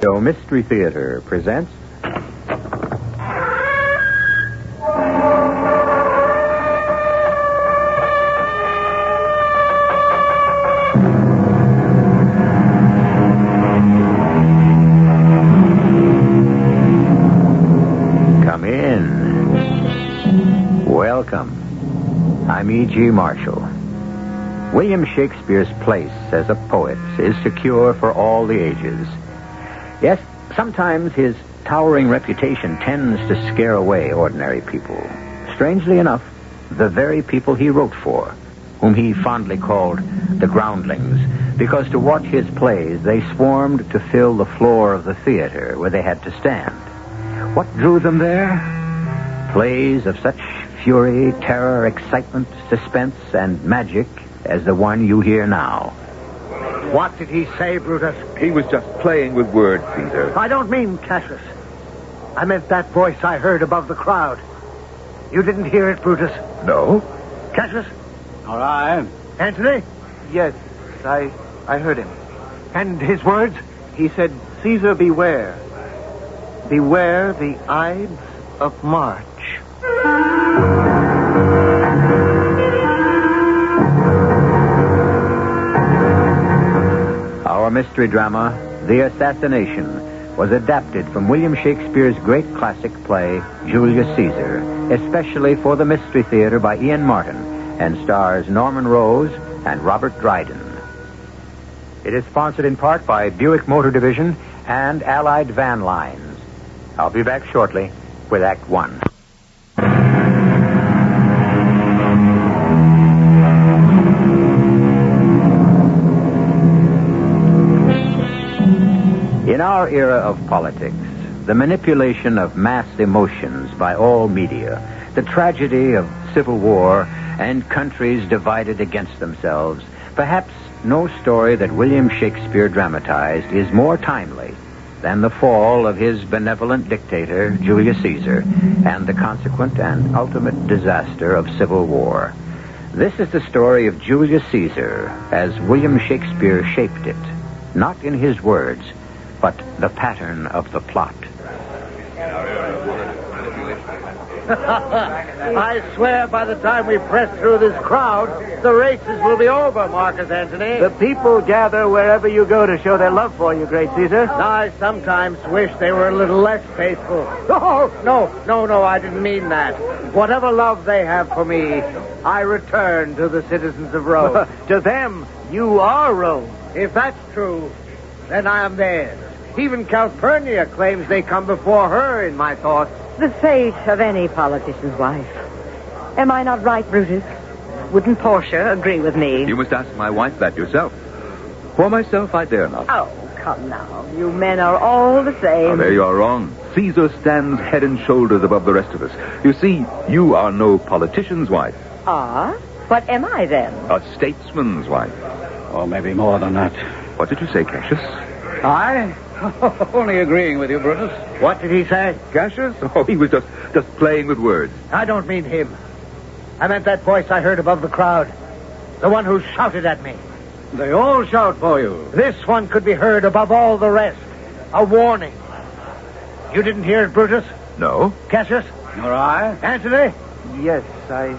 So Mystery Theater presents... Come in. Welcome. I'm E.G. Marshall. William Shakespeare's place as a poet is secure for all the ages. Yes, sometimes his towering reputation tends to scare away ordinary people. Strangely enough, the very people he wrote for, whom he fondly called the groundlings, because to watch his plays they swarmed to fill the floor of the theater where they had to stand. What drew them there? Plays of such fury, terror, excitement, suspense, and magic as the one you hear now. What did he say, Brutus? He was just playing with words, Caesar. I don't mean Cassius. I meant that voice I heard above the crowd. You didn't hear it, Brutus? No. Cassius? All right. Antony? Yes, I heard him. And his words? He said, Caesar, beware. Beware the Ides of March. Our mystery drama, The Assassination, was adapted from William Shakespeare's great classic play, Julius Caesar, especially for the Mystery Theater by Ian Martin, and stars Norman Rose and Robert Dryden. It is sponsored in part by Buick Motor Division and Allied Van Lines. I'll be back shortly with Act One. In our era of politics, the manipulation of mass emotions by all media, the tragedy of civil war, and countries divided against themselves, perhaps no story that William Shakespeare dramatized is more timely than the fall of his benevolent dictator, Julius Caesar, and the consequent and ultimate disaster of civil war. This is the story of Julius Caesar as William Shakespeare shaped it, not in his words, but the pattern of the plot. I swear by the time we press through this crowd, the races will be over, Marcus Antony. The people gather wherever you go to show their love for you, great Caesar. I sometimes wish they were a little less faithful. Oh, no, I didn't mean that. Whatever love they have for me, I return to the citizens of Rome. To them, you are Rome. If that's true, then I am theirs. Even Calpurnia claims they come before her in my thoughts. The fate of any politician's wife. Am I not right, Brutus? Wouldn't Portia agree with me? You must ask my wife that yourself. For myself, I dare not. Oh, come now. You men are all the same. Now, there you are wrong. Caesar stands head and shoulders above the rest of us. You see, you are no politician's wife. Ah? What am I, then? A statesman's wife. Or maybe more than that. What did you say, Cassius? I? Only agreeing with you, Brutus. What did he say? Cassius? Oh, he was just playing with words. I don't mean him. I meant that voice I heard above the crowd. The one who shouted at me. They all shout for you. This one could be heard above all the rest. A warning. You didn't hear it, Brutus? No. Cassius? Nor I. Antony? Yes, I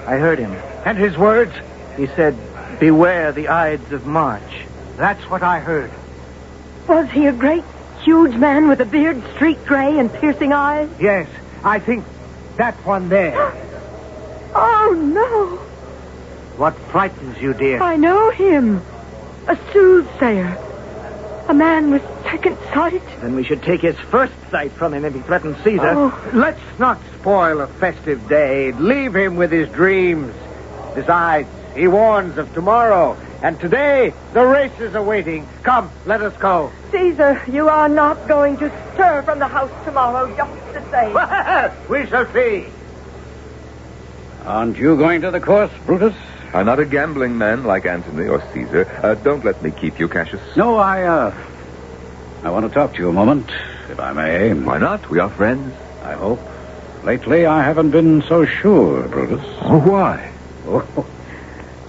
heard him. And his words? He said, beware the Ides of March. That's what I heard. Was he a great, huge man with a beard streaked gray and piercing eyes? Yes, I think that one there. Oh, no. What frightens you, dear? I know him. A soothsayer. A man with second sight. Then we should take his first sight from him if he threatens Caesar. Oh. Let's not spoil a festive day. Leave him with his dreams. Besides, he warns of tomorrow. And today, the races are waiting. Come, let us go. Caesar, you are not going to stir from the house tomorrow, just the same. We shall see. Aren't you going to the course, Brutus? I'm not a gambling man like Antony or Caesar. Don't let me keep you, Cassius. No, I want to talk to you a moment, if I may. Why not? We are friends. I hope. Lately, I haven't been so sure, Brutus. Oh, why? Oh,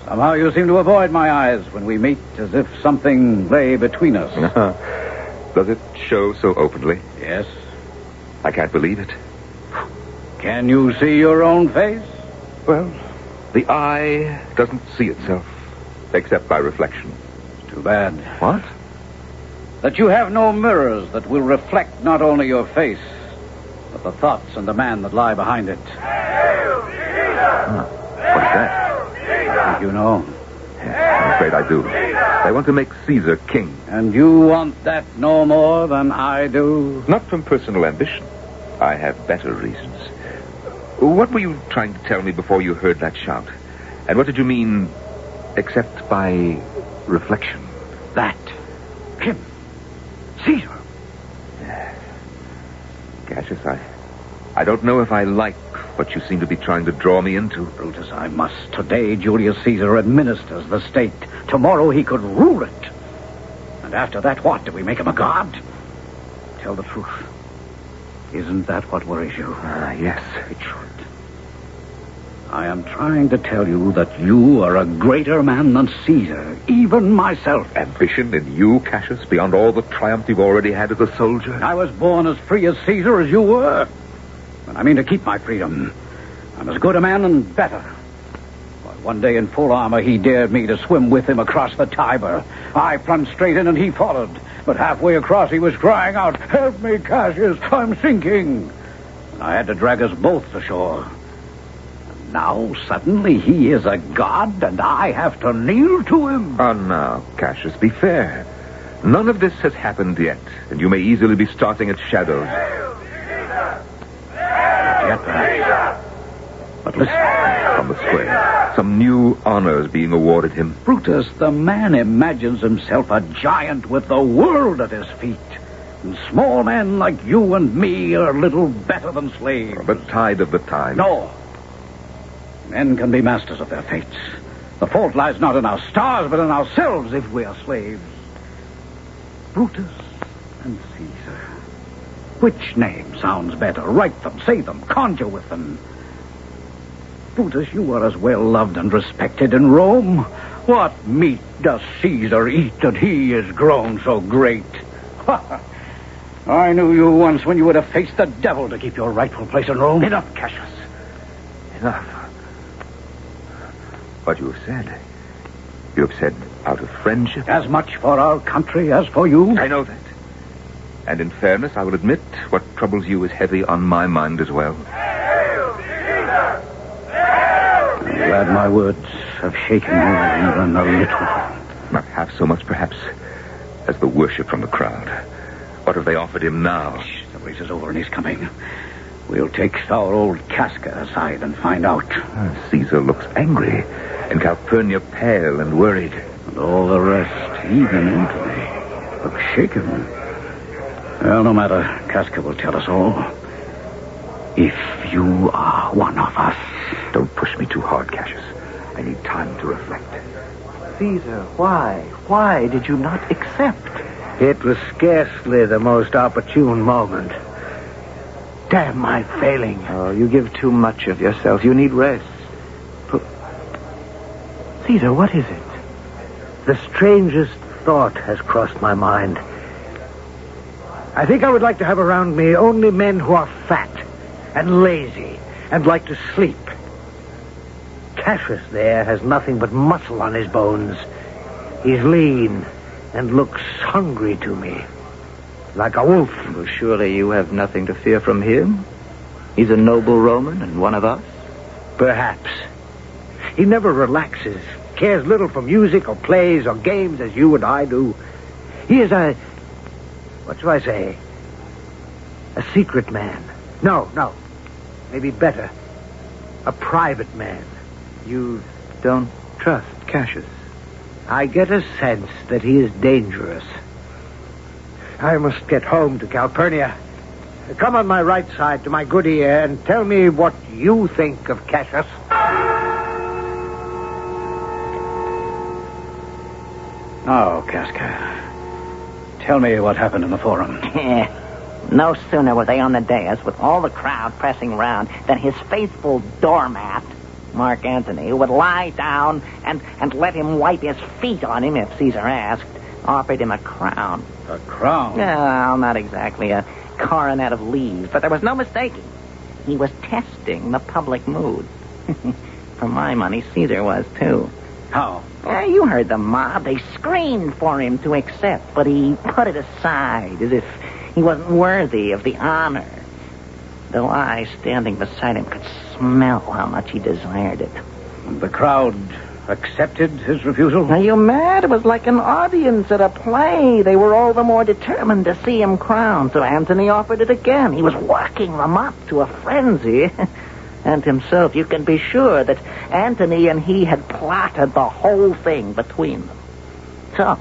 somehow you seem to avoid my eyes when we meet, as if something lay between us. Does it show so openly? Yes. I can't believe it. Can you see your own face? Well, the eye doesn't see itself, except by reflection. It's too bad. What? That you have no mirrors that will reflect not only your face, but the thoughts and the man that lie behind it. What's that? I think you know. I'm afraid I do. They want to make Caesar king. And you want that no more than I do? Not from personal ambition. I have better reasons. What were you trying to tell me before you heard that shout? And what did you mean, except by reflection? That. Him. Caesar. Cassius, I don't know if I like what you seem to be trying to draw me into. Brutus, I must. Today, Julius Caesar administers the state. Tomorrow, he could rule it. And after that, what? Do we make him a god? Tell the truth. Isn't that what worries you? Yes. It should. I am trying to tell you that you are a greater man than Caesar, even myself. Ambition in you, Cassius, beyond all the triumph you've already had as a soldier? I was born as free as Caesar as you were. And I mean to keep my freedom. I'm as good a man and better. Why, one day in full armor, he dared me to swim with him across the Tiber. I plunged straight in and he followed. But halfway across, he was crying out, "Help me, Cassius, I'm sinking." And I had to drag us both to shore. And now, suddenly, he is a god, and I have to kneel to him. Oh, now, Cassius, be fair. None of this has happened yet, and you may easily be starting at shadows. Yet, perhaps. But listen. From the square, some new honors being awarded him. Brutus, the man imagines himself a giant with the world at his feet. And small men like you and me are little better than slaves. The tide of the time. No. Men can be masters of their fates. The fault lies not in our stars, but in ourselves if we are slaves. Brutus and Caesar. Which name sounds better? Write them, say them, conjure with them. Brutus, you are as well loved and respected in Rome. What meat does Caesar eat that he is grown so great? I knew you once when you would have faced the devil to keep your rightful place in Rome. Enough, Cassius. Enough. What you have said. You have said out of friendship. As much for our country as for you. I know that. And in fairness, I will admit what troubles you is heavy on my mind as well. I'm glad my words have shaken you even a little. Not half so much, perhaps, as the worship from the crowd. What have they offered him now? The race is over and he's coming. We'll take our old Casca aside and find out. Caesar looks angry, and Calpurnia pale and worried. And all the rest, even Antony, look shaken. Well, no matter. Casca will tell us all. If you are one of us. Don't push me too hard, Cassius. I need time to reflect. Caesar, why? Why did you not accept? It was scarcely the most opportune moment. Damn my failing. Oh, you give too much of yourself. You need rest. Caesar, what is it? The strangest thought has crossed my mind. I think I would like to have around me only men who are fat and lazy and like to sleep. Cassius there has nothing but muscle on his bones. He's lean and looks hungry to me, like a wolf. Well, surely you have nothing to fear from him. He's a noble Roman and one of us. Perhaps. He never relaxes, cares little for music or plays or games as you and I do. He is what shall I say? A secret man. No. Maybe better. A private man. You don't trust Cassius? I get a sense that he is dangerous. I must get home to Calpurnia. Come on my right side to my good ear and tell me what you think of Cassius. Now, Casca, tell me what happened in the forum. No sooner were they on the dais with all the crowd pressing round than his faithful doormat, Mark Antony, who would lie down and let him wipe his feet on him if Caesar asked, offered him a crown. A crown? Well, not exactly a coronet of leaves, but there was no mistaking. He was testing the public mood. For my money, Caesar was, too. How? Yeah, you heard the mob. They screamed for him to accept, but he put it aside as if he wasn't worthy of the honor. Though I, standing beside him, could smell how much he desired it. The crowd accepted his refusal? Are you mad? It was like an audience at a play. They were all the more determined to see him crowned, so Antony offered it again. He was working them up to a frenzy. And himself, you can be sure that Antony and he had plotted the whole thing between them. So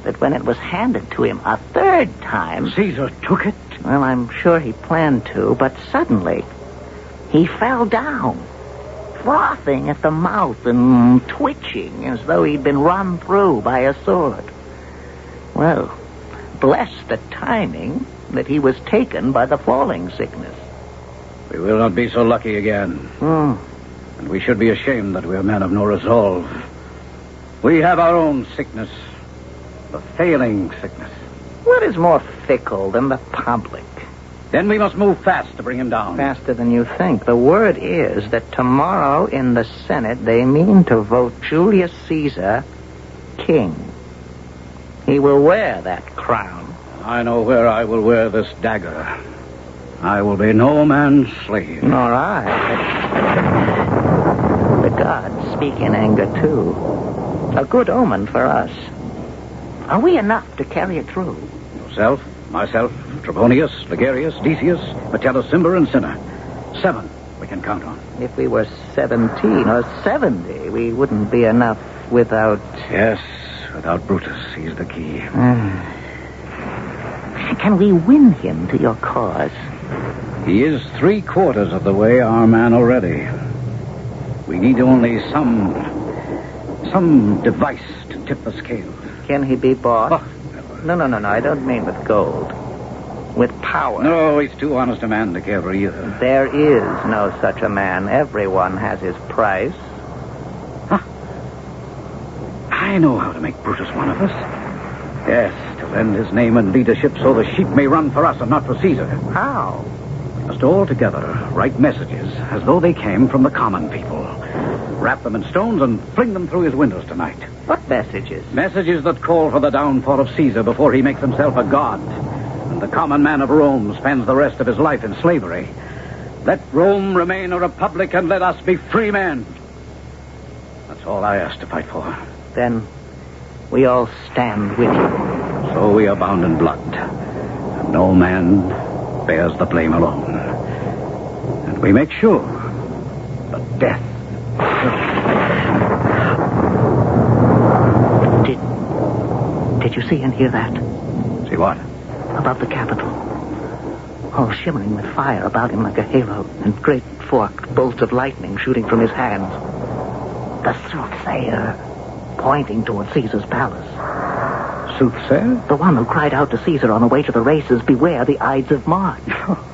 that when it was handed to him a third time... Caesar took it? Well, I'm sure he planned to, but suddenly he fell down, frothing at the mouth and twitching as though he'd been run through by a sword. Well, bless the timing that he was taken by the falling sickness. We will not be so lucky again. And we should be ashamed that we are men of no resolve. We have our own sickness, the failing sickness. What is more fickle than the public? Then we must move fast to bring him down. Faster than you think. The word is that tomorrow in the Senate they mean to vote Julius Caesar king. He will wear that crown. I know where I will wear this dagger. I will be no man's slave. Nor I. The gods speak in anger, too. A good omen for us. Are we enough to carry it through? Yourself, myself, Trebonius, Ligarius, Decius, Metellus, Cimber, and Cinna. 7 we can count on. If we were 17 or 70, we wouldn't be enough without... Yes, without Brutus. He's the key. Can we win him to your cause? He is 3/4 of the way our man already. We need only some device to tip the scales. Can he be bought? Oh, No. I don't mean with gold. With power. No, he's too honest a man to care for either. There is no such a man. Everyone has his price. Huh. I know how to make Brutus one of us. Yes, to lend his name and leadership so the sheep may run for us and not for Caesar. How? We must all together write messages as though they came from the common people. Wrap them in stones and fling them through his windows tonight. What messages? Messages that call for the downfall of Caesar before he makes himself a god. And the common man of Rome spends the rest of his life in slavery. Let Rome remain a republic and let us be free men. That's all I ask to fight for. Then we all stand with you. So we are bound in blood. And no man bears the blame alone. And we make sure that death... Did you see and hear that? See what? Above the Capitol. All shimmering with fire about him like a halo, and great forked bolts of lightning shooting from his hands. The soothsayer, pointing toward Caesar's palace. Soothsayer? The one who cried out to Caesar on the way to the races, beware the Ides of March.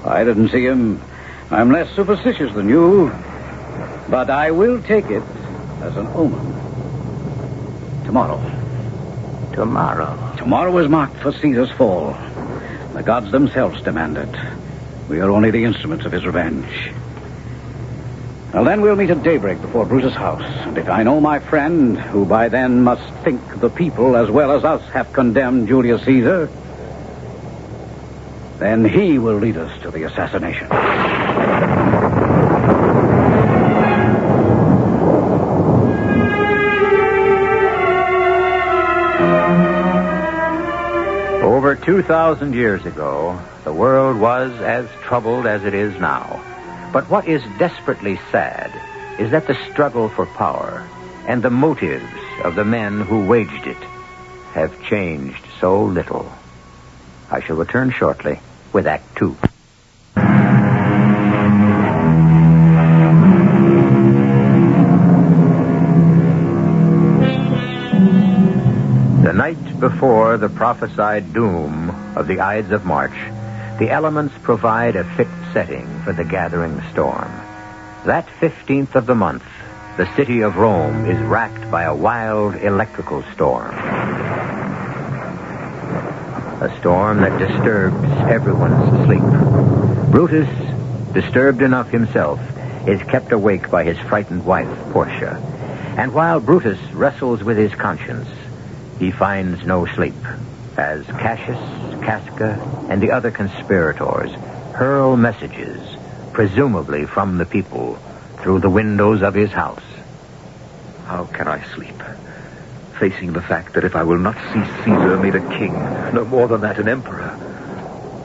I didn't see him. I'm less superstitious than you. But I will take it as an omen. Tomorrow. Tomorrow is marked for Caesar's fall. The gods themselves demand it. We are only the instruments of his revenge. Well, then we'll meet at daybreak before Brutus' house. And if I know my friend, who by then must think the people as well as us have condemned Julius Caesar, then he will lead us to the assassination. Over 2,000 years ago, the world was as troubled as it is now. But what is desperately sad is that the struggle for power and the motives of the men who waged it have changed so little. I shall return shortly with Act 2. The night before the prophesied doom of the Ides of March, the elements provide a fit setting for the gathering storm. That 15th of the month, the city of Rome is racked by a wild electrical storm. A storm that disturbs everyone's sleep. Brutus, disturbed enough himself, is kept awake by his frightened wife, Portia. And while Brutus wrestles with his conscience, he finds no sleep, as Cassius, Casca, and the other conspirators hurl messages, presumably from the people, through the windows of his house. How can I sleep? Facing the fact that if I will not see Caesar made a king, no more than that, an emperor,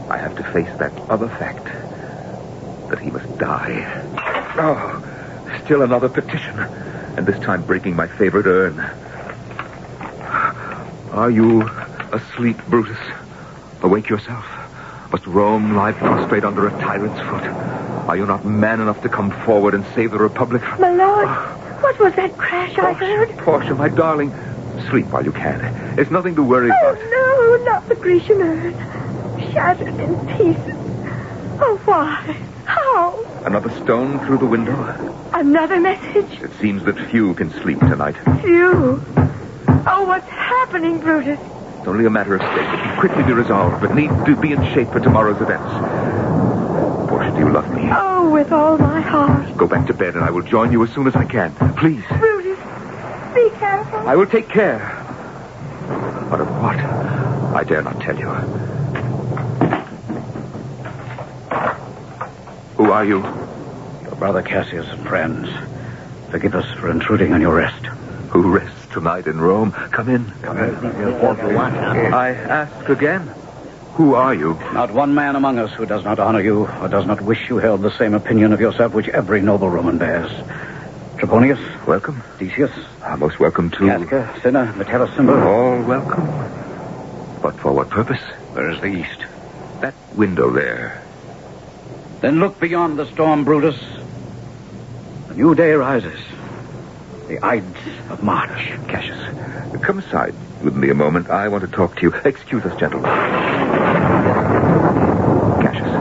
I have to face that other fact, that he must die. Oh, still another petition, and this time breaking my favorite urn. Are you asleep, Brutus? Awake yourself. Must Rome lie prostrate under a tyrant's foot? Are you not man enough to come forward and save the Republic? My lord, what was that crash I heard? Portia, my darling, sleep while you can. There's nothing to worry about. Oh, no, not the Grecian urn. Shattered in pieces. Oh, why? How? Another stone through the window? Another message? It seems that few can sleep tonight. Few? Oh, what's happening, Brutus? It's only a matter of state. It can quickly be resolved, but need to be in shape for tomorrow's events. Portia, do you love me? Oh, with all my heart. Go back to bed, and I will join you as soon as I can. Please. Brutus, be careful. I will take care. But of what? I dare not tell you. Who are you? Your brother Cassius and friends. Forgive us for intruding on your rest. Who rests tonight in Rome? Come in. I ask again. Who are you? Not one man among us who does not honor you or does not wish you held the same opinion of yourself which every noble Roman bears. Trebonius. Welcome. Decius. Most welcome to... Casca, Cinna, Metellus, Cimber. All welcome. But for what purpose? Where is the east? That window there. Then look beyond the storm, Brutus. A new day rises. The Ides of March. Cassius, come aside with me a moment. I want to talk to you. Excuse us, gentlemen. Cassius,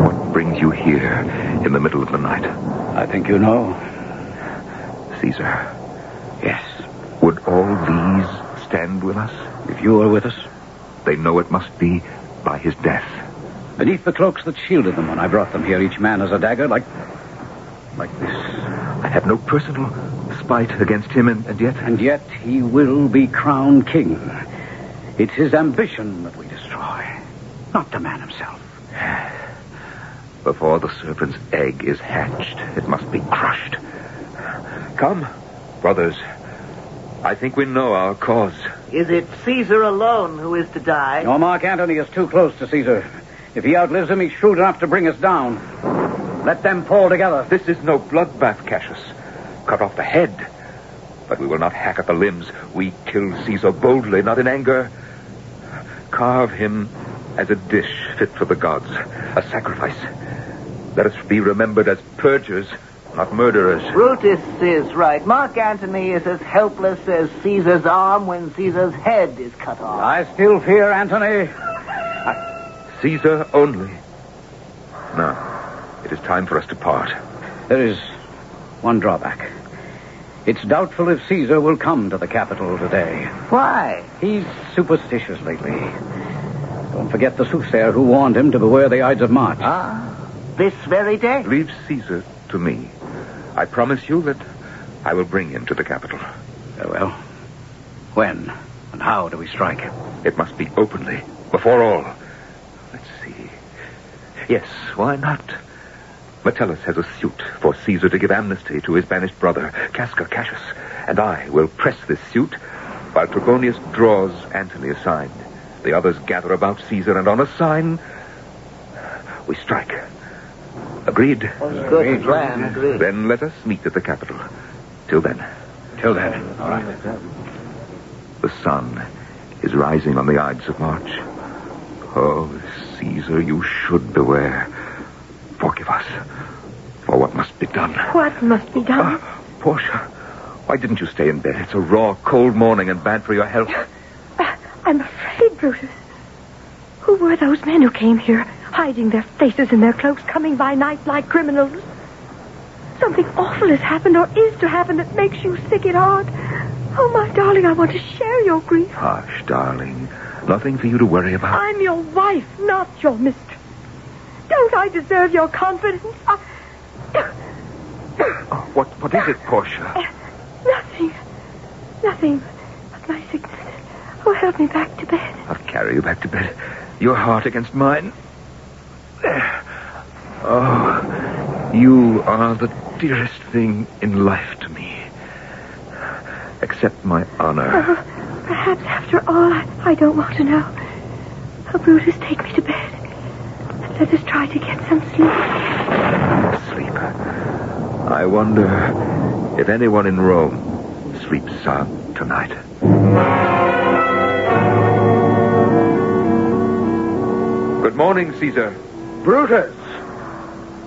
what brings you here in the middle of the night? I think you know. Caesar. Yes. Would all these stand with us? If you were with us? They know it must be by his death. Beneath the cloaks that shielded them when I brought them here, each man has a dagger like this. I have no personal spite against him, and yet... And yet he will be crowned king. It's his ambition that we destroy, not the man himself. Before the serpent's egg is hatched, it must be crushed. Come, brothers. I think we know our cause. Is it Caesar alone who is to die? No, Mark Antony is too close to Caesar. If he outlives him, he's shrewd enough to bring us down. Let them fall together. This is no bloodbath, Cassius. Cut off the head. But we will not hack at the limbs. We kill Caesar boldly, not in anger. Carve him as a dish fit for the gods, a sacrifice. Let us be remembered as purgers, not murderers. Brutus is right. Mark Antony is as helpless as Caesar's arm when Caesar's head is cut off. I still fear Antony. Caesar only. Now, it is time for us to part. There is one drawback. It's doubtful if Caesar will come to the capital today. Why? He's superstitious lately. Don't forget the soothsayer who warned him to beware the Ides of March. This very day? Leave Caesar to me. I promise you that I will bring him to the capital. Very well. When and how do we strike? It must be openly, before all. Let's see. Yes, why not? Metellus has a suit for Caesar to give amnesty to his banished brother, Casca Cassius, and I will press this suit while Trebonius draws Antony aside. The others gather about Caesar, and on a sign, we strike. Agreed? Good plan. Agreed. Then let us meet at the capital. Till then. Till then. All right. The sun is rising on the Ides of March. Oh, Caesar, you should beware. Forgive us for what must be done. What must be done? Portia, why didn't you stay in bed? It's a raw, cold morning and bad for your health. I'm afraid, Brutus. Who were those men who came here, hiding their faces in their cloaks, coming by night like criminals? Something awful has happened or is to happen that makes you sick at heart. Oh, my darling, I want to share your grief. Hush, darling. Nothing for you to worry about. I'm your wife, not your mistress. Don't I deserve your confidence? What is it, Portia? Nothing but my sickness. Oh, help me back to bed. I'll carry you back to bed. Your heart against mine. Oh, you are the dearest thing in life to me. Accept my honor. Perhaps after all, I don't want to know. Oh, Brutus, take me to bed. And let us try to get some sleep. Sleep. I wonder if anyone in Rome sleeps sound tonight. Good morning, Caesar. Brutus!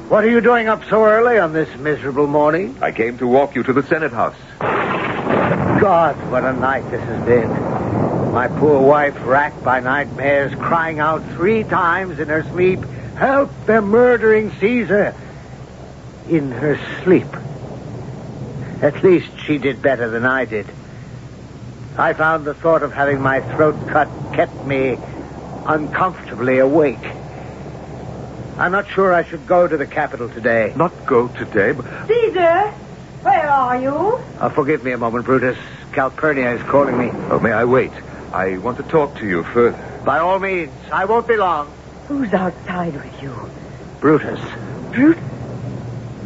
What are you doing up so early on this miserable morning? I came to walk you to the Senate House. God, what a night this has been. My poor wife, racked by nightmares, crying out 3 times in her sleep, "Help, they're murdering Caesar!" In her sleep. At least she did better than I did. I found the thought of having my throat cut kept me uncomfortably awake. I'm not sure I should go to the capital today. Not go today, but... Caesar, where are you? Forgive me a moment, Brutus. Calpurnia is calling me. Oh, may I wait? I want to talk to you further. By all means. I won't be long. Who's outside with you? Brutus. Brutus?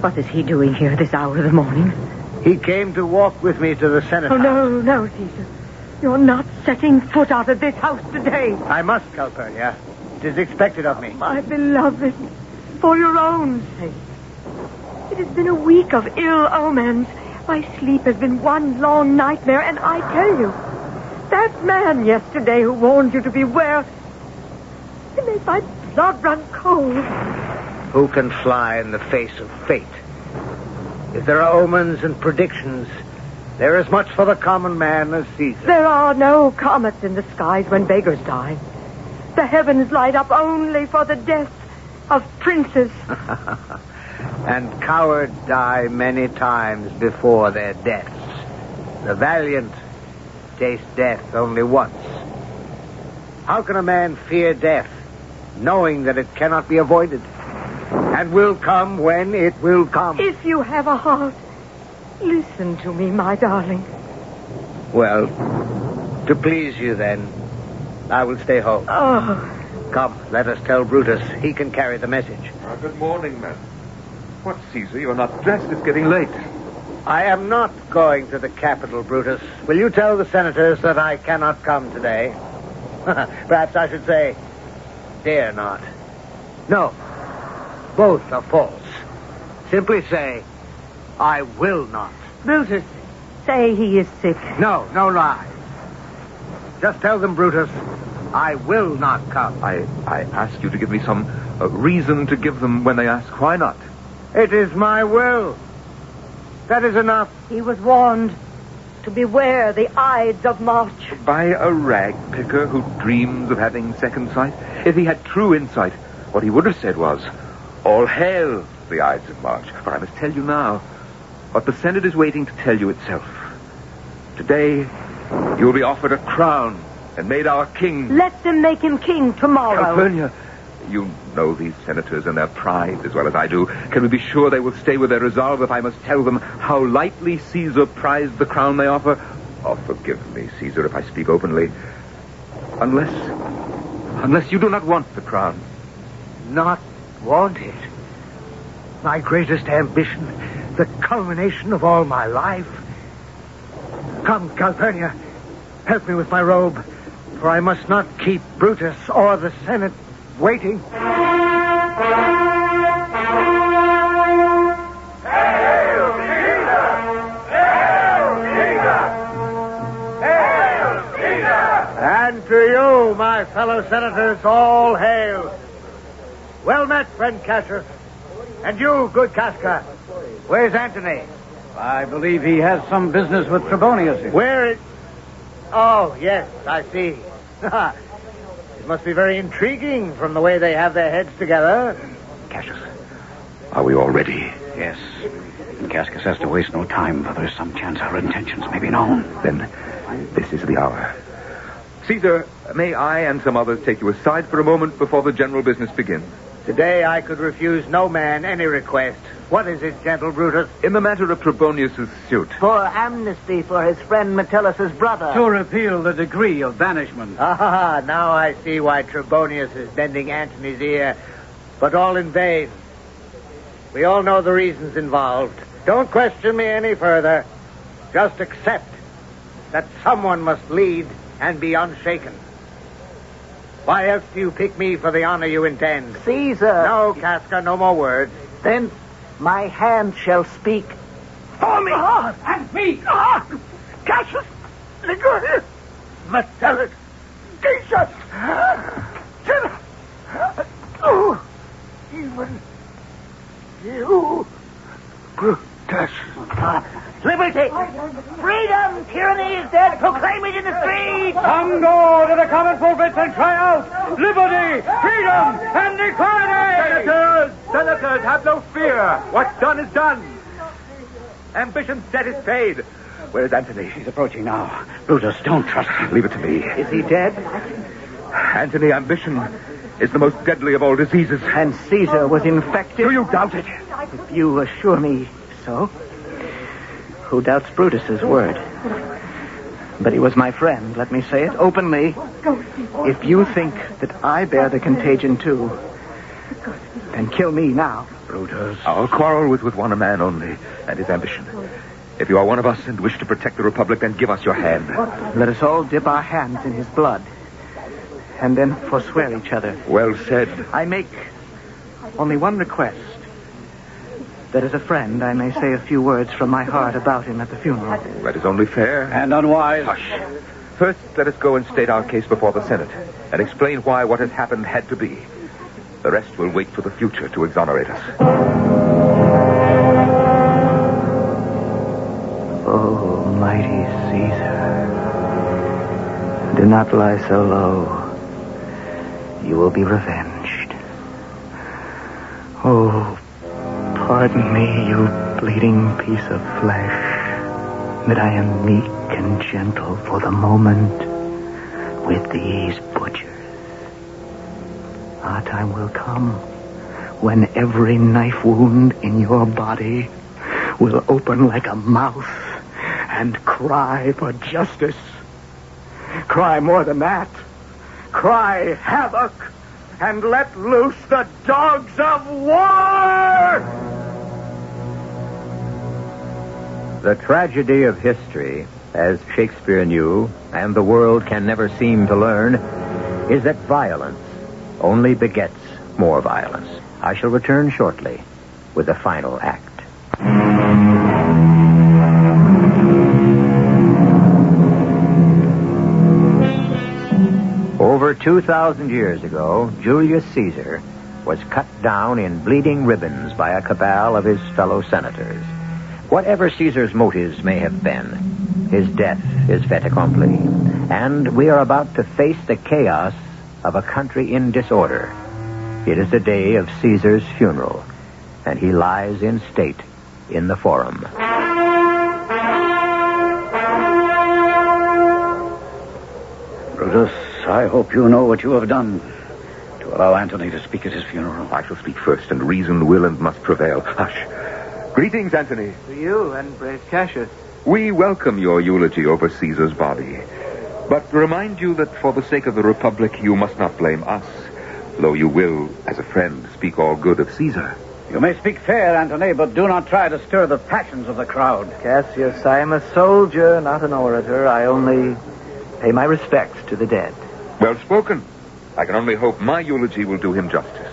What is he doing here this hour of the morning? He came to walk with me to the Senate House. No, Caesar. You're not setting foot out of this house today. I must, Calpurnia. It is expected of me. My beloved, for your own sake. It has been a week of ill omens. My sleep has been one long nightmare, and I tell you, that man yesterday who warned you to beware, he made my blood run cold. Who can fly in the face of fate? If there are omens and predictions, there is much for the common man as Caesar. There are no comets in the skies when beggars die. The heavens light up only for the death of princes. And cowards die many times before their deaths. The valiant taste death only once. How can a man fear death, knowing that it cannot be avoided, and will come when it will come? If you have a heart, listen to me, my darling. Well, to please you then, I will stay home. Oh. Come, let us tell Brutus. He can carry the message. Good morning, man. What, Caesar? You're not dressed. It's getting late. I am not going to the capital, Brutus. Will you tell the senators that I cannot come today? Perhaps I should say, dare not. No, both are false. Simply say, I will not. Brutus, say he is sick. No lie. Just tell them, Brutus, I will not come. I asked you to give me some reason to give them when they ask. Why not? It is my will. That is enough. He was warned to beware the Ides of March. By a rag picker who dreams of having second sight? If he had true insight, what he would have said was, all hail the Ides of March. For I must tell you now what the Senate is waiting to tell you itself. Today, you will be offered a crown and made our king. Let them make him king tomorrow. Calpurnia, you know these senators and their pride as well as I do. Can we be sure they will stay with their resolve if I must tell them how lightly Caesar prized the crown they offer? Oh, forgive me, Caesar, if I speak openly. Unless you do not want the crown. Not want it? My greatest ambition, the culmination of all my life. Come, Calpurnia, help me with my robe, for I must not keep Brutus or the Senate waiting. And to you, my fellow senators, all hail. Well met, friend Cassius. And you, good Casca. Where's Antony? I believe he has some business with Trebonius. Where is... Oh, yes, I see. It must be very intriguing from the way they have their heads together. Cassius, are we all ready? Yes. And Cascus has to waste no time, for there's some chance our intentions may be known. Then this is the hour. Caesar, may I and some others take you aside for a moment before the general business begins? Today I could refuse no man any request. What is it, gentle Brutus? In the matter of Trebonius' suit. For amnesty for his friend Metellus' brother. To repeal the decree of banishment. Ah, now I see why Trebonius is bending Antony's ear, but all in vain. We all know the reasons involved. Don't question me any further. Just accept that someone must lead and be unshaken. Why else do you pick me for the honor you intend? Caesar. No, Casca, no more words. Then my hand shall speak for me. And me! Cassius, Ligurius, Metellus, Decius. Oh, even you, Brutus. Liberty! Freedom! Tyranny is dead! Proclaim it in the streets! Come go to the common pulpits and cry out, liberty, freedom, and equality! Senators, have no fear. What's done is done. Ambition's debt is paid. Where is Antony? He's approaching now. Brutus, don't trust him. Leave it to me. Is he dead? Antony, ambition is the most deadly of all diseases. And Caesar was infected. Do you doubt it? If you assure me so. Who doubts Brutus's word? But he was my friend, let me say it openly. If you think that I bear the contagion too, then kill me now. Brutus. Our quarrel was with one man only, and his ambition. If you are one of us and wish to protect the Republic, then give us your hand. Let us all dip our hands in his blood, and then forswear each other. Well said. I make only one request. That as a friend, I may say a few words from my heart about him at the funeral. That is only fair. And unwise. Hush. First, let us go and state our case before the Senate, and explain why what has happened had to be. The rest will wait for the future to exonerate us. Oh, mighty Caesar, do not lie so low. You will be revenged. Oh, pardon me, you bleeding piece of flesh, that I am meek and gentle for the moment with these butchers. Our time will come when every knife wound in your body will open like a mouth and cry for justice. Cry more than that. Cry havoc and let loose the dogs of war! The tragedy of history, as Shakespeare knew, and the world can never seem to learn, is that violence only begets more violence. I shall return shortly with the final act. Over 2,000 years ago, Julius Caesar was cut down in bleeding ribbons by a cabal of his fellow senators. Whatever Caesar's motives may have been, his death is fait accompli, and we are about to face the chaos of a country in disorder. It is the day of Caesar's funeral, and he lies in state in the Forum. Brutus, I hope you know what you have done to allow Antony to speak at his funeral. I shall speak first, and reason will and must prevail. Hush. Greetings, Antony. To you and brave Cassius. We welcome your eulogy over Caesar's body, but remind you that for the sake of the Republic, you must not blame us, though you will, as a friend, speak all good of Caesar. You may speak fair, Antony, but do not try to stir the passions of the crowd. Cassius, I am a soldier, not an orator. I only pay my respects to the dead. Well spoken. I can only hope my eulogy will do him justice.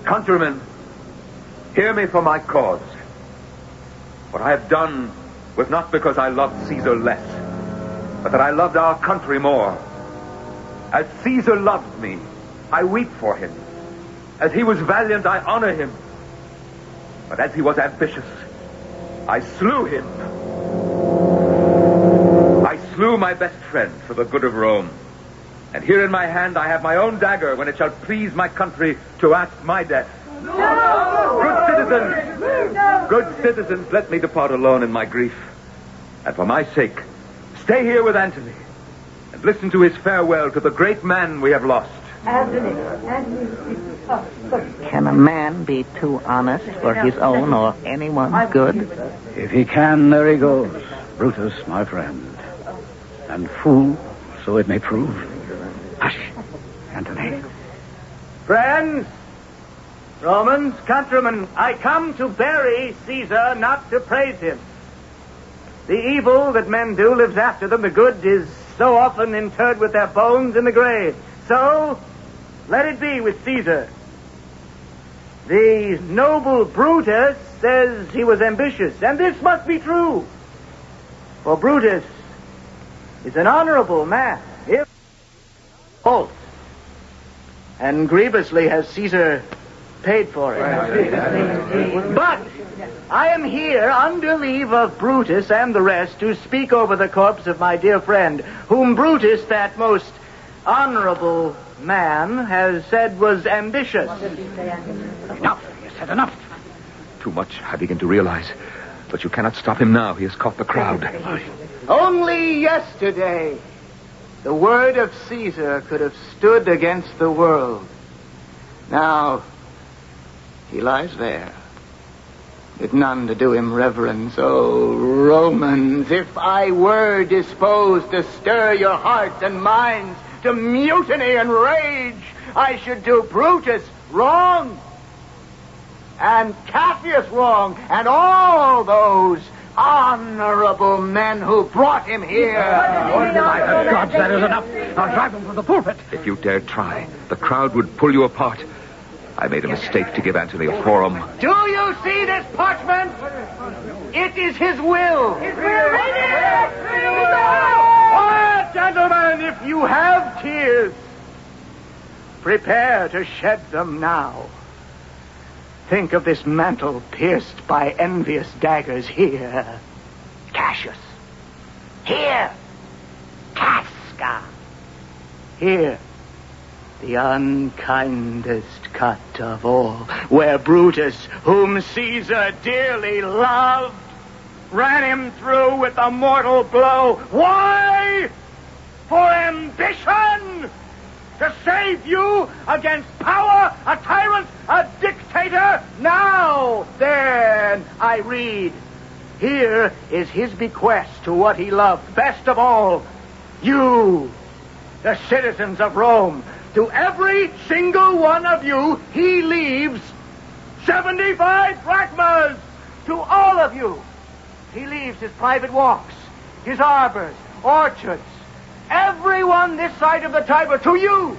Countrymen, hear me for my cause. What I have done was not because I loved Caesar less, but that I loved our country more. As Caesar loved me, I weep for him. As he was valiant, I honor him. But as he was ambitious, I slew him. I slew my best friend for the good of Rome. And here in my hand I have my own dagger when it shall please my country to ask my death. No! Good Good citizens, let me depart alone in my grief. And for my sake, stay here with Antony and listen to his farewell to the great man we have lost. Can a man be too honest for his own or anyone's good? If he can, there he goes. Brutus, my friend. And fool, so it may prove. Hush, Antony. Friends, Romans, countrymen, I come to bury Caesar, not to praise him. The evil that men do lives after them. The good is so often interred with their bones in the grave. So, let it be with Caesar. The noble Brutus says he was ambitious, and this must be true. For Brutus is an honorable man, if false. And grievously has Caesar paid for it. But I am here under leave of Brutus and the rest to speak over the corpse of my dear friend, whom Brutus, that most honorable man, has said was ambitious. Enough. You said enough. Too much, I begin to realize. But you cannot stop him now. He has caught the crowd. Only yesterday, the word of Caesar could have stood against the world. Now, he lies there, with none to do him reverence. Oh, Romans, if I were disposed to stir your hearts and minds to mutiny and rage, I should do Brutus wrong, and Cassius wrong, and all those honorable men who brought him here. My God, that is enough. I'll drive him from the pulpit. If you dared try, the crowd would pull you apart. I made a mistake to give Antony a forum. Do you see this parchment? It is his will. His will. Quiet, gentlemen, if you have tears, prepare to shed them now. Think of this mantle pierced by envious daggers here. Cassius. Here. Casca. Here. The unkindest cut of all, where Brutus, whom Caesar dearly loved, ran him through with a mortal blow. Why? For ambition! To save you against power, a tyrant, a dictator. Now, then, I read. Here is his bequest to what he loved best of all. You, the citizens of Rome. To every single one of you, he leaves 75 drachmas. To all of you, he leaves his private walks, his arbors, orchards, everyone this side of the Tiber, to you,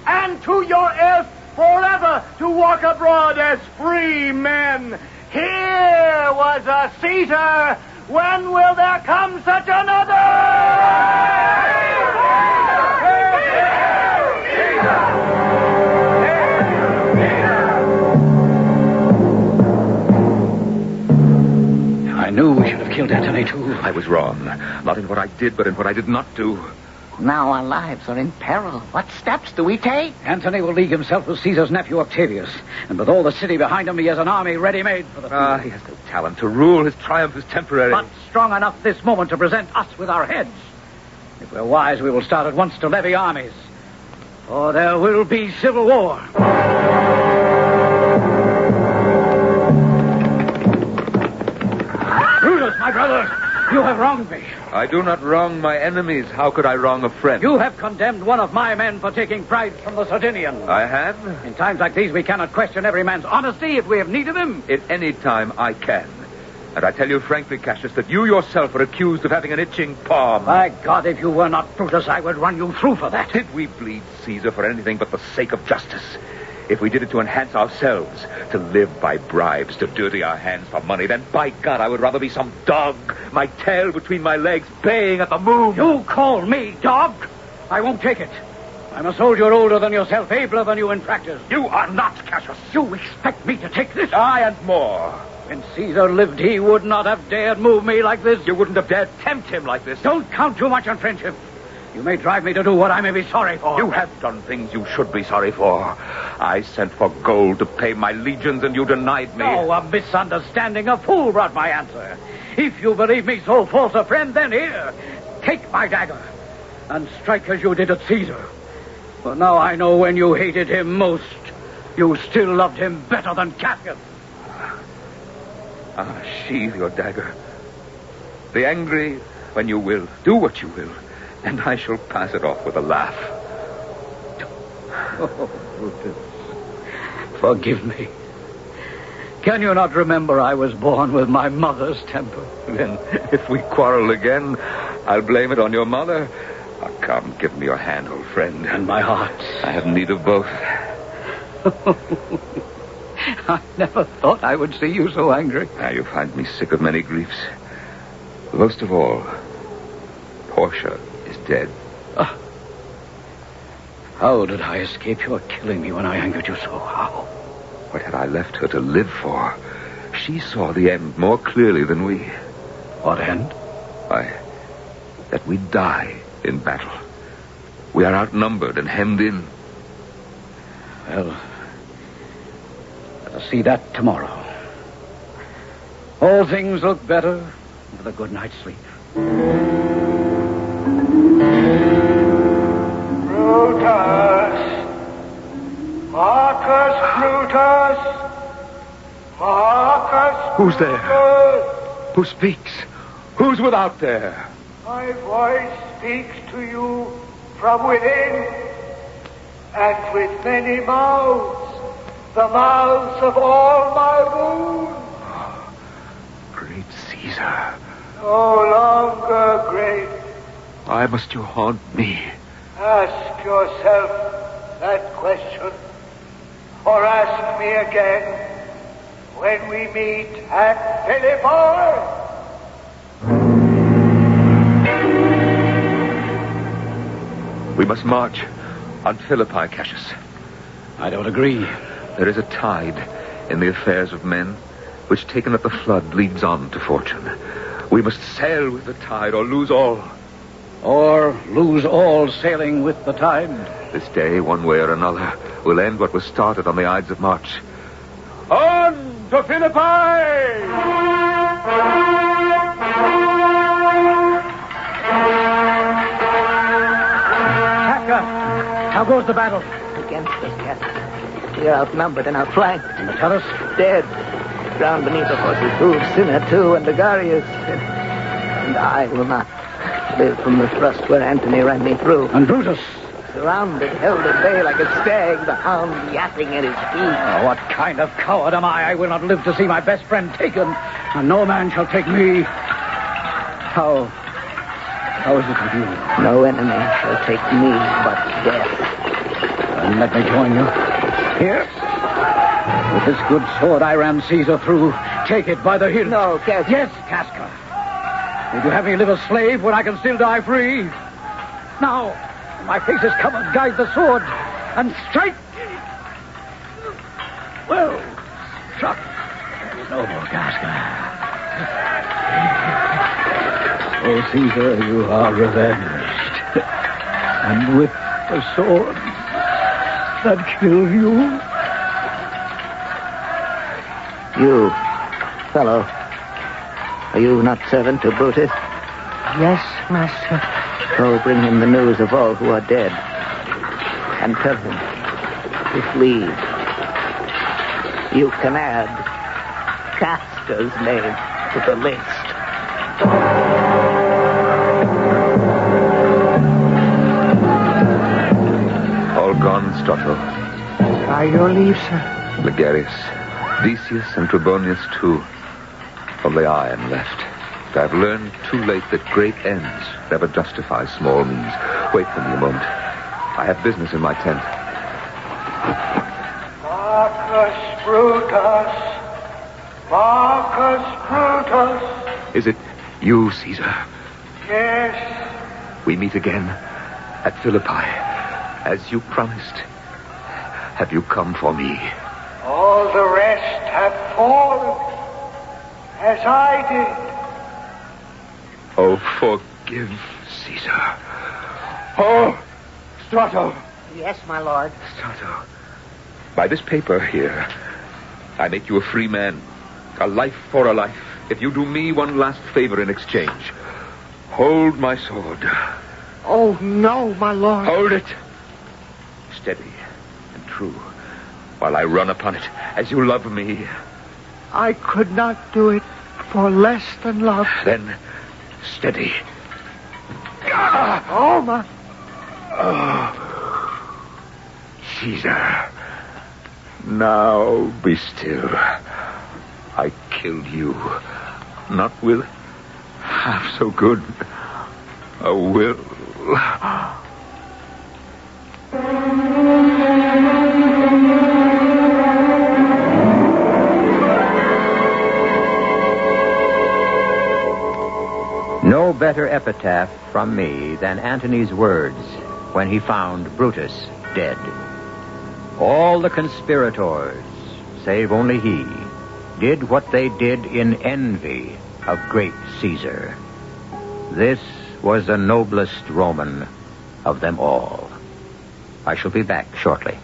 and to your heirs forever, to walk abroad as free men. Here was a Caesar. When will there come such another? I knew we should have killed Antony, too. I was wrong. Not in what I did, but in what I did not do. Now our lives are in peril. What steps do we take? Antony will league himself with Caesar's nephew Octavius. And with all the city behind him, he has an army ready-made for the field. He has no talent to rule. His triumph is temporary. But strong enough this moment to present us with our heads. If we're wise, we will start at once to levy armies. For there will be civil war. Brutus, my brother, you have wronged me. I do not wrong my enemies. How could I wrong a friend? You have condemned one of my men for taking bribes from the Sardinians. I have? In times like these, we cannot question every man's honesty if we have need of him. At any time, I can. And I tell you frankly, Cassius, that you yourself are accused of having an itching palm. By God, if you were not Brutus, I would run you through for that. Did we bleed Caesar for anything but the sake of justice? If we did it to enhance ourselves, to live by bribes, to dirty our hands for money, then by God, I would rather be some dog, my tail between my legs, baying at the moon. You call me dog? I won't take it. I'm a soldier older than yourself, abler than you in practice. You are not, Cassius. You expect me to take this? Aye, and more. When Caesar lived, he would not have dared move me like this. You wouldn't have dared tempt him like this. Don't count too much on friendship. You may drive me to do what I may be sorry for. You have done things you should be sorry for. I sent for gold to pay my legions, and you denied me. Oh, a misunderstanding. A fool brought my answer. If you believe me so false a friend, then here, take my dagger and strike as you did at Caesar. For now I know when you hated him most, you still loved him better than Cassius. Sheathe your dagger. Be angry when you will. Do what you will. And I shall pass it off with a laugh. Oh, Brutus, forgive me. Can you not remember I was born with my mother's temper? Then, if we quarrel again, I'll blame it on your mother. Come, give me your hand, old friend. And my heart. I have need of both. I never thought I would see you so angry. Now you find me sick of many griefs. Most of all, Portia is dead. How did I escape your killing me when I angered you so? How? What had I left her to live for? She saw the end more clearly than we. What end? Why, that we die in battle. We are outnumbered and hemmed in. Well, let us see that tomorrow. All things look better with a good night's sleep. Brutus! Marcus Brutus! Marcus Who's there? Brutus! Who speaks? Who's without there? My voice speaks to you from within, and with many mouths, the mouths of all my wounds. Great Caesar. No longer great. Why must you haunt me? Ask yourself that question, or ask me again when we meet at Philippi. We must march on Philippi, Cassius. I don't agree. There is a tide in the affairs of men, which taken at the flood leads on to fortune. We must sail with the tide or lose all. Or lose all sailing with the tide. This day, one way or another, will end what was started on the Ides of March. On to Philippi! How goes the battle? Against us, Captain. We are outnumbered and outflanked. And Metellus? Dead. Drowned beneath the horse's hooves, Cinna, too, and Ligarius. And I will not live from the thrust where Antony ran me through. And Brutus? Surrounded, held at bay like a stag, the hound yapping at his feet. Oh, what kind of coward am I? I will not live to see my best friend taken, and no man shall take me. How is it with you? No enemy shall take me but death. Then let me join you. Here. With this good sword I ran Caesar through. Take it by the hilt. No, Casca. Yes, Casca. Would you have me live a slave when I can still die free? Now, my face is covered. Guide the sword and strike. Well, struck. Noble Casca. Oh, Caesar, you are revenged. And with the sword that killed you. You, fellow, are you not servant to Brutus? Yes, master. Go bring him the news of all who are dead. And tell him, if leave, you can add Casca's name to the list. All gone, Stotto. By your leave, sir. Ligarius, Decius, and Trebonius, too. Only I am left. I've learned too late that great ends never justify small means. Wait for me a moment. I have business in my tent. Marcus Brutus. Marcus Brutus. Is it you, Caesar? Yes. We meet again at Philippi, as you promised. Have you come for me? All the rest have fallen, as I did. Oh, forgive, Caesar. Oh, Strato. Yes, my lord. Strato. By this paper here, I make you a free man. A life for a life. If you do me one last favor in exchange, hold my sword. Oh, no, my lord. Hold it. Steady and true, while I run upon it, as you love me. I could not do it for less than love. Then, steady. Oh, my... Oh. Caesar. Now be still. I killed you, not with half so good a will. No better epitaph from me than Antony's words when he found Brutus dead. All the conspirators, save only he, did what they did in envy of great Caesar. This was the noblest Roman of them all. I shall be back shortly.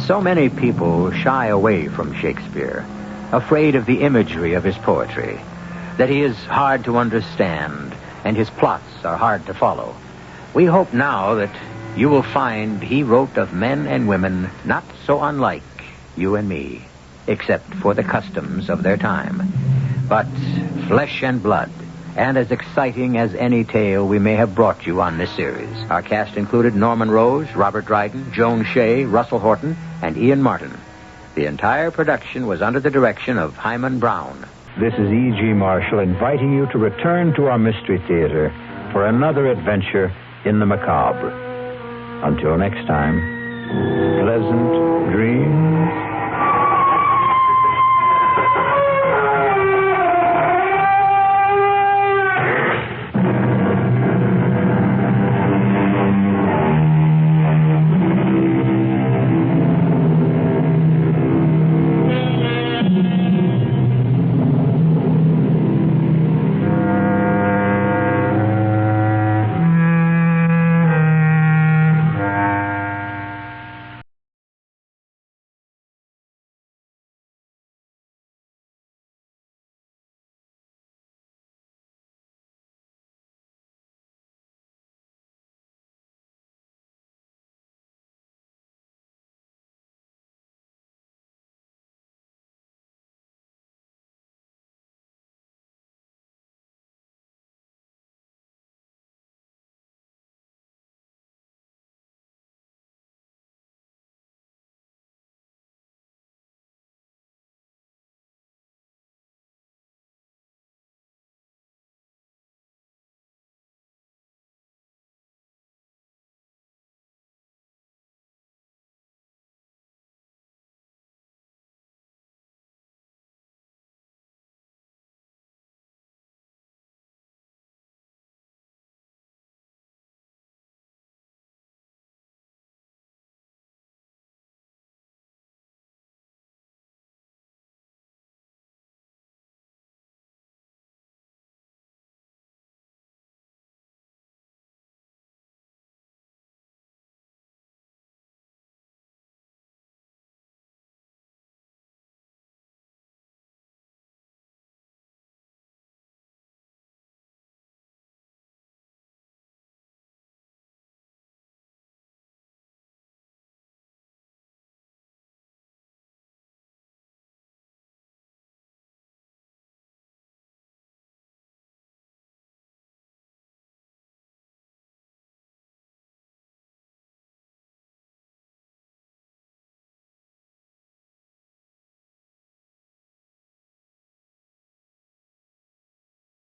So many people shy away from Shakespeare, afraid of the imagery of his poetry, that he is hard to understand and his plots are hard to follow. We hope now that you will find he wrote of men and women not so unlike you and me, except for the customs of their time, but flesh and blood, and as exciting as any tale we may have brought you on this series. Our cast included Norman Rose, Robert Dryden, Joan Shea, Russell Horton, and Ian Martin. The entire production was under the direction of Hyman Brown. This is E.G. Marshall inviting you to return to our Mystery Theater for another adventure in the macabre. Until next time, pleasant